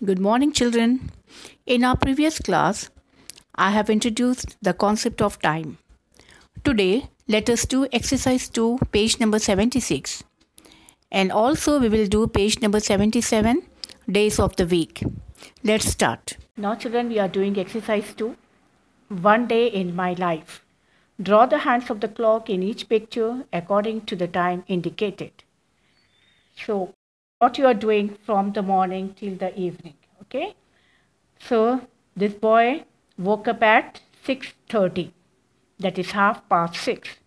Good morning, children. In our previous class, I have introduced the concept of time. Today, let us do exercise 2, page number 76. And also, we will do page number 77, days of the week. Let's start. Now, children, we are doing exercise 2, one day in my life. Draw the hands of the clock in each picture according to the time indicated. So, what you are doing from the morning till the evening, okay? So this boy woke up at 6:30. That is 6:30.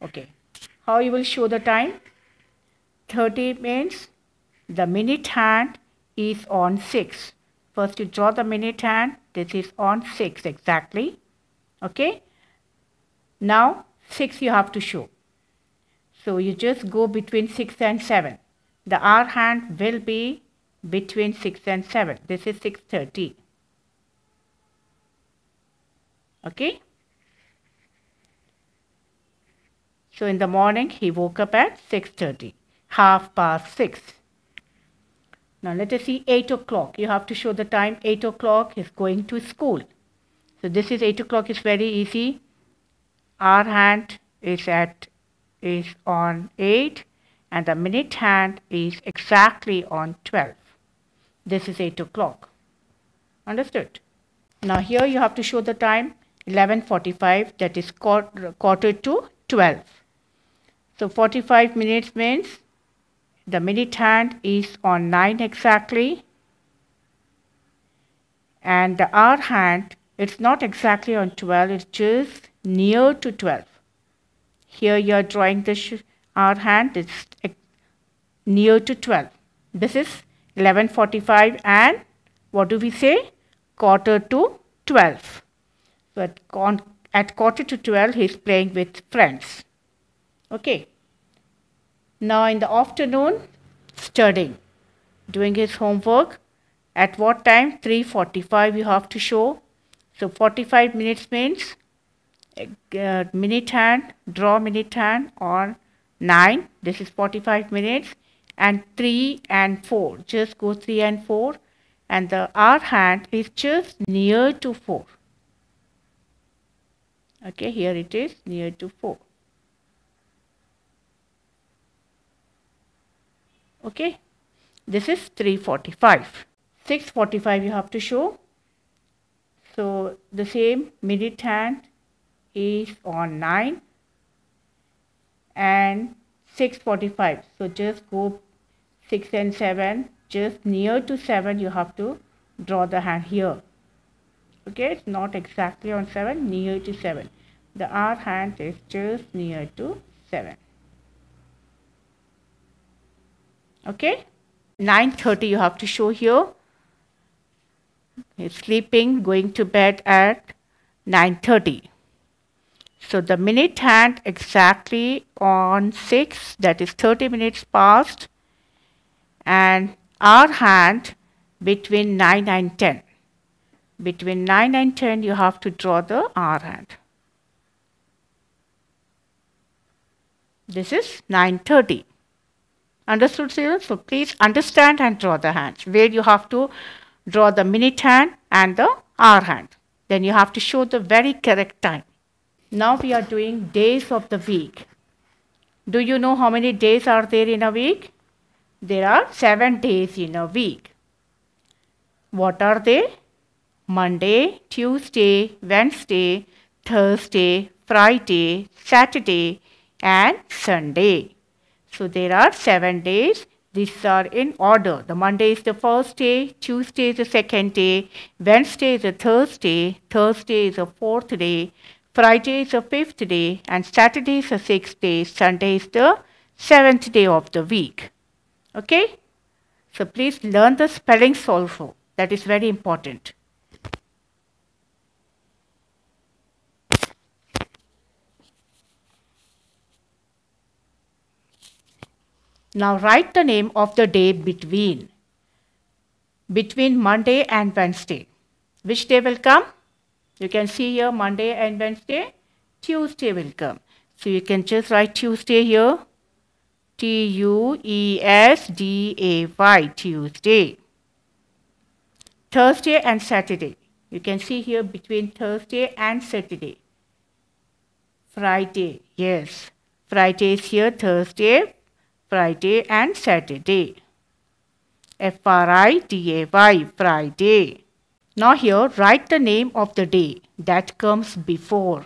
Okay. How you will show the time? 30 means the minute hand is on 6. First you draw the minute hand. This is on 6 exactly. Okay. Now 6 you have to show. So you just go between 6 and 7. The hour hand will be between 6 and 7. This is 6:30. Okay. So in the morning he woke up at 6:30, 6:30. Now let us see 8 o'clock. You have to show the time. 8 o'clock is going to school. So this is 8 o'clock is very easy. Hour hand is on 8 and the minute hand is exactly on 12. This is 8 o'clock. Understood? Now here you have to show the time 11:45, that is quarter to 12. So 45 minutes means the minute hand is on 9 exactly. And the hour hand, it's not exactly on 12, it's just near to 12. Here you are drawing the hour hand, it's near to 12. This is 11:45 and what do we say? Quarter to 12. So at quarter to 12 he is playing with friends. Okay. Now in the afternoon, studying, doing his homework. At what time? 3:45 you have to show. So 45 minutes means minute hand, draw minute hand on 9. This is 45 minutes. And 3 and 4. Just go 3 and 4. And the hour hand is just near to 4. Okay, here it is near to 4. Okay, this is 3:45. 6:45 you have to show. So the same minute hand is on 9 and 6:45. So just go 6 and 7. Just near to 7 you have to draw the hand here. Okay, it's not exactly on 7, near to 7. The hour hand is just near to 7. Okay, 9:30 you have to show here. He's sleeping, going to bed at 9:30. So the minute hand exactly on 6, that is 30 minutes past, and hour hand between 9 and 10. Between 9 and 10 you have to draw the hour hand. This is 9:30. Understood, children? So please understand and draw the hands, where you have to draw the minute hand and the hour hand. Then you have to show the very correct time. Now we are doing days of the week. Do you know how many days are there in a week? There are 7 days in a week. What are they? Monday, Tuesday, Wednesday, Thursday, Friday, Saturday, and Sunday. So there are 7 days. These are in order. The Monday is the first day, Tuesday is the second day, Wednesday is the Thursday, Thursday is the fourth day, Friday is the fifth day, and Saturday is the sixth day, Sunday is the seventh day of the week. Okay? So please learn the spellings also. That is very important. Now write the name of the day between Monday and Wednesday. Which day will come? You can see here Monday and Wednesday. Tuesday will come. So you can just write Tuesday here. Tuesday, Tuesday. Thursday and Saturday. You can see here between Thursday and Saturday. Friday, yes. Friday is here, Thursday, Friday and Saturday. Friday, Friday. Now here, write the name of the day that comes before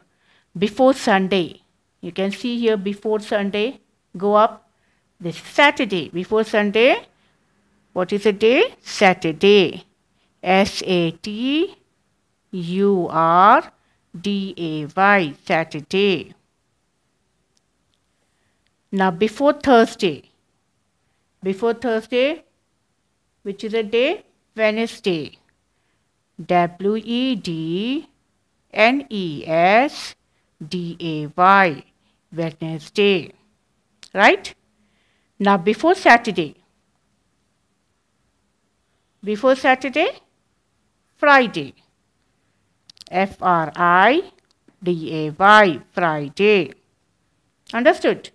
Sunday. You can see here before Sunday, go up. This Saturday, before Sunday, what is the day? Saturday. Saturday, Saturday. Now before Thursday, which is a day? Wednesday. Wednesday. Wednesday. Right? Now before Saturday. Friday. Friday. Friday. Understood?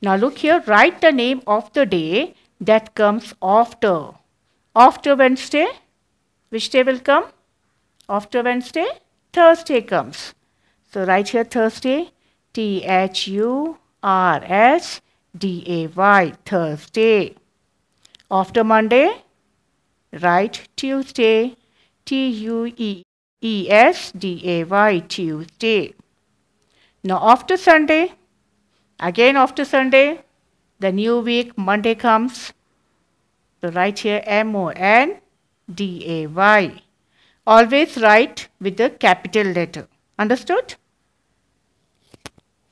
Now look here, write the name of the day that comes after. After Wednesday, which day will come? After Wednesday, Thursday comes. So write here Thursday, Thursday, Thursday. After Monday, write Tuesday, Tuesday, Tuesday. Now after Sunday, again after Sunday, the new week, Monday comes. So write here Monday. Always write with the capital letter. Understood?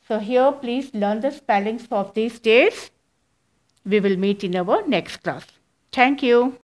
So here please learn the spellings of these days. We will meet in our next class. Thank you.